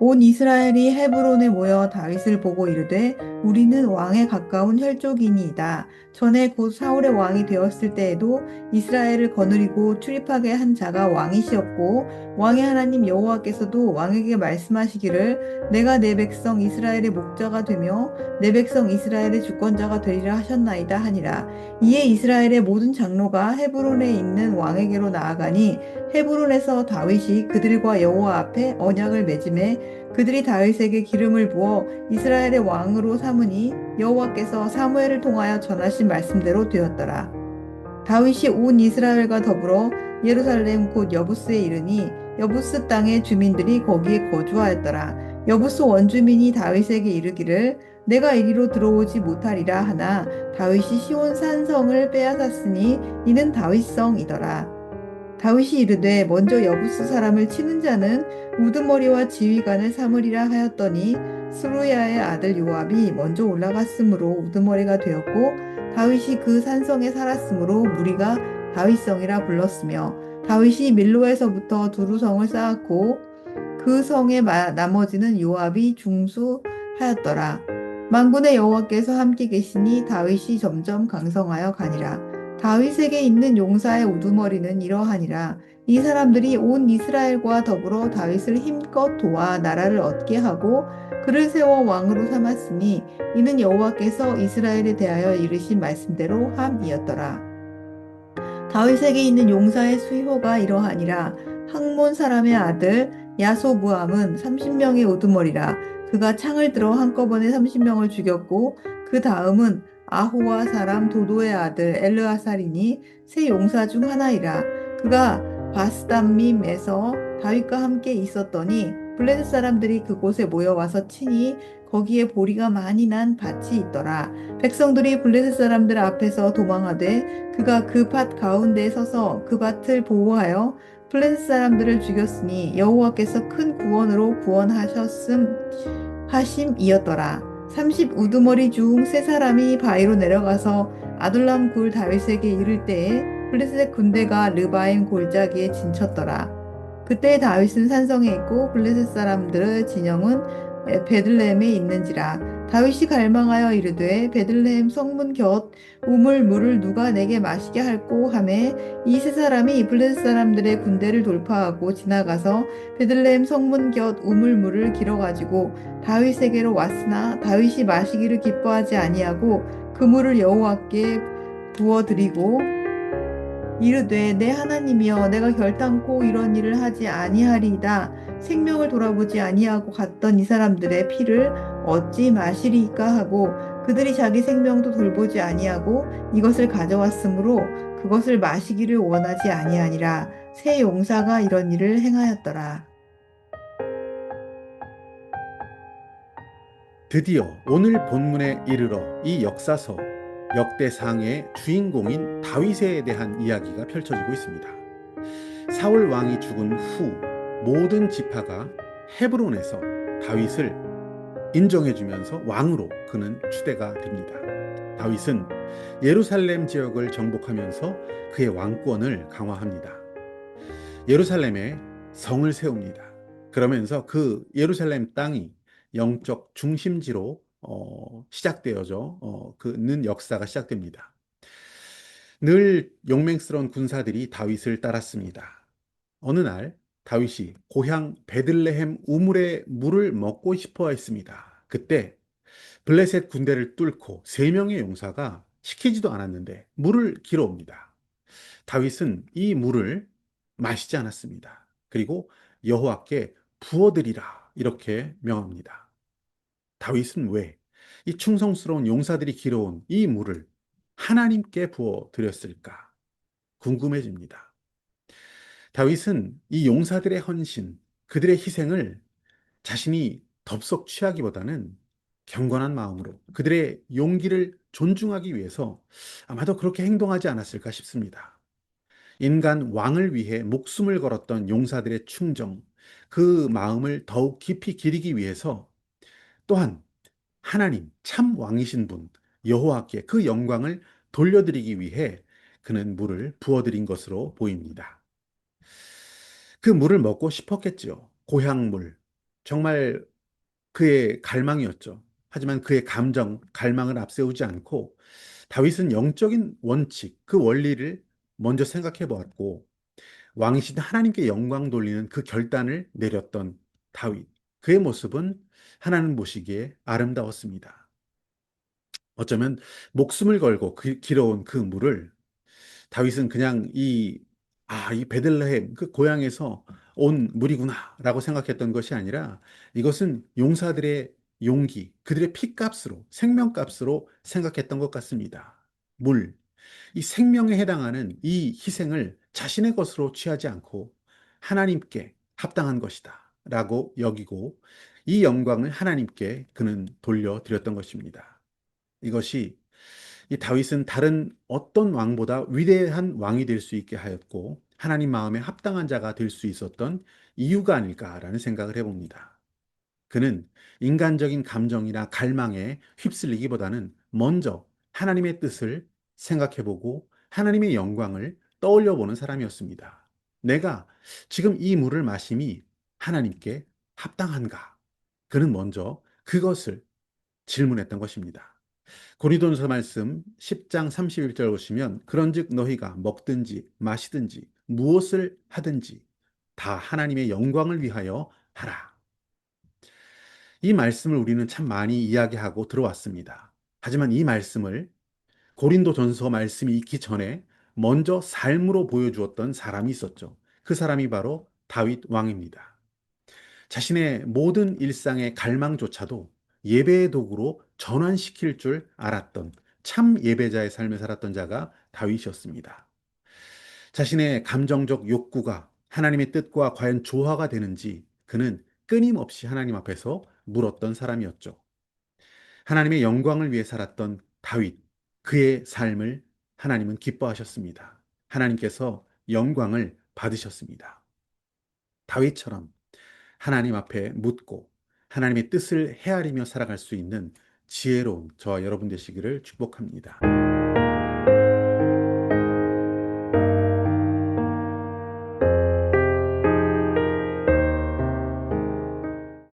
온 이스라엘이 헤브론에 모여 다윗을 보고 이르되 우리는 왕에 가까운 혈족이니이다. 전에 곧 사울의 왕이 되었을 때에도 이스라엘을 거느리고 출입하게 한 자가 왕이시었고 왕의 하나님 여호와께서도 왕에게 말씀하시기를 내가 내 백성 이스라엘의 목자가 되며 내 백성 이스라엘의 주권자가 되리라 하셨나이다 하니라. 이에 이스라엘의 모든 장로가 헤브론에 있는 왕에게로 나아가니 헤브론에서 다윗이 그들과 여호와 앞에 언약을 맺음에 그들이 다윗에게 기름을 부어 이스라엘의 왕으로 삼으니 여호와께서 사무엘을 통하여 전하신 말씀대로 되었더라. 다윗이 온 이스라엘과 더불어 예루살렘 곧 여부스에 이르니 여부스 땅의 주민들이 거기에 거주하였더라. 여부스 원주민이 다윗에게 이르기를 내가 이리로 들어오지 못하리라 하나 다윗이 시온 산성을 빼앗았으니 이는 다윗성이더라. 다윗이 이르되 먼저 여부스 사람을 치는 자는 우두머리와 지휘관을 삼으리라 하였더니 스루야의 아들 요압이 먼저 올라갔으므로 우두머리가 되었고 다윗이 그 산성에 살았으므로 무리가 다윗성이라 불렀으며 다윗이 밀로에서부터 두루성을 쌓았고 그 성의 나머지는 요압이 중수하였더라. 만군의 여호와께서 함께 계시니 다윗이 점점 강성하여 가니라. 다윗에게 있는 용사의 우두머리는 이러하니라. 이 사람들이 온 이스라엘과 더불어 다윗을 힘껏 도와 나라를 얻게 하고 그를 세워 왕으로 삼았으니 이는 여호와께서 이스라엘에 대하여 이르신 말씀대로 함이었더라. 다윗에게 있는 용사의 수효가 이러하니라. 학몬 사람의 아들 야소부암은 30명의 우두머리라. 그가 창을 들어 한꺼번에 30명을 죽였고 그 다음은 아호와 사람 도도의 아들 엘르아살이니 세 용사 중 하나이라. 그가 바스담밈에서 다윗과 함께 있었더니 블레셋 사람들이 그곳에 모여와서 치니 거기에 보리가 많이 난 밭이 있더라. 백성들이 블레셋 사람들 앞에서 도망하되 그가 그 밭 가운데에 서서 그 밭을 보호하여 블레셋 사람들을 죽였으니 여호와께서 큰 구원으로 구원하셨음 하심이었더라. 30 우두머리 중 세 사람이 바위로 내려가서 아둘람 굴 다윗에게 이를 때에 블레셋 군대가 르바임 골짜기에 진쳤더라. 그때 다윗은 산성에 있고 블레셋 사람들의 진영은 베들레헴에 있는지라. 다윗이 갈망하여 이르되 베들레헴 성문 곁 우물 물을 누가 내게 마시게 할꼬 하매 이 세 사람이 블레셋 사람들의 군대를 돌파하고 지나가서 베들레헴 성문 곁 우물 물을 길어 가지고 다윗에게로 왔으나 다윗이 마시기를 기뻐하지 아니하고 그 물을 여호와께 부어 드리고 이르되 내 하나님이여 내가 결단코 이런 일을 하지 아니하리이다. 생명을 돌아보지 아니하고 갔던 이 사람들의 피를 어찌 마시리이까 하고 그들이 자기 생명도 돌보지 아니하고 이것을 가져왔으므로 그것을 마시기를 원하지 아니하니라. 새 용사가 이런 일을 행하였더라. 드디어 오늘 본문에 이르러 이 역사서 역대상의 주인공인 다윗에 대한 이야기가 펼쳐지고 있습니다. 사울 왕이 죽은 후 모든 지파가 헤브론에서 다윗을 인정해주면서 왕으로 그는 추대가 됩니다. 다윗은 예루살렘 지역을 정복하면서 그의 왕권을 강화합니다. 예루살렘에 성을 세웁니다. 그러면서 그 예루살렘 땅이 영적 중심지로 시작되어져 그는 역사가 시작됩니다. 늘 용맹스러운 군사들이 다윗을 따랐습니다. 어느 날 다윗이 고향 베들레헴 우물의 물을 먹고 싶어 했습니다. 그때 블레셋 군대를 뚫고 세 명의 용사가 시키지도 않았는데 물을 길어옵니다. 다윗은 이 물을 마시지 않았습니다. 그리고 여호와께 부어드리라 이렇게 명합니다. 다윗은 왜 이 충성스러운 용사들이 길어온 이 물을 하나님께 부어드렸을까 궁금해집니다. 다윗은 이 용사들의 헌신, 그들의 희생을 자신이 덥석 취하기보다는 경건한 마음으로 그들의 용기를 존중하기 위해서 아마도 그렇게 행동하지 않았을까 싶습니다. 인간 왕을 위해 목숨을 걸었던 용사들의 충정, 그 마음을 더욱 깊이 기리기 위해서 또한 하나님, 참 왕이신 분, 여호와께 그 영광을 돌려드리기 위해 그는 물을 부어드린 것으로 보입니다. 그 물을 먹고 싶었겠지요. 고향물. 정말 그의 갈망이었죠. 하지만 그의 감정, 갈망을 앞세우지 않고 다윗은 영적인 원칙, 그 원리를 먼저 생각해 보았고 왕이신 하나님께 영광 돌리는 그 결단을 내렸던 다윗. 그의 모습은 하나님 보시기에 아름다웠습니다. 어쩌면 목숨을 걸고 길어온 그 물을 다윗은 그냥 이 베들레헴, 그 고향에서 온 물이구나라고 생각했던 것이 아니라 이것은 용사들의 용기, 그들의 피값으로, 생명값으로 생각했던 것 같습니다. 물, 이 생명에 해당하는 이 희생을 자신의 것으로 취하지 않고 하나님께 합당한 것이다 라고 여기고 이 영광을 하나님께 그는 돌려드렸던 것입니다. 이것이 이 다윗은 다른 어떤 왕보다 위대한 왕이 될 수 있게 하였고 하나님 마음에 합당한 자가 될 수 있었던 이유가 아닐까라는 생각을 해봅니다. 그는 인간적인 감정이나 갈망에 휩쓸리기보다는 먼저 하나님의 뜻을 생각해보고 하나님의 영광을 떠올려보는 사람이었습니다. 내가 지금 이 물을 마심이 하나님께 합당한가? 그는 먼저 그것을 질문했던 것입니다. 고린도전서 말씀 10장 31절 보시면 그런즉 너희가 먹든지 마시든지 무엇을 하든지 다 하나님의 영광을 위하여 하라. 이 말씀을 우리는 참 많이 이야기하고 들어왔습니다. 하지만 이 말씀을 고린도전서 말씀이 있기 전에 먼저 삶으로 보여주었던 사람이 있었죠. 그 사람이 바로 다윗 왕입니다. 자신의 모든 일상의 갈망조차도 예배의 도구로 전환시킬 줄 알았던 참 예배자의 삶을 살았던 자가 다윗이었습니다. 자신의 감정적 욕구가 하나님의 뜻과 과연 조화가 되는지 그는 끊임없이 하나님 앞에서 물었던 사람이었죠. 하나님의 영광을 위해 살았던 다윗, 그의 삶을 하나님은 기뻐하셨습니다. 하나님께서 영광을 받으셨습니다. 다윗처럼 하나님 앞에 묻고 하나님의 뜻을 헤아리며 살아갈 수 있는 지혜로운 저와 여러분 되시기를 축복합니다.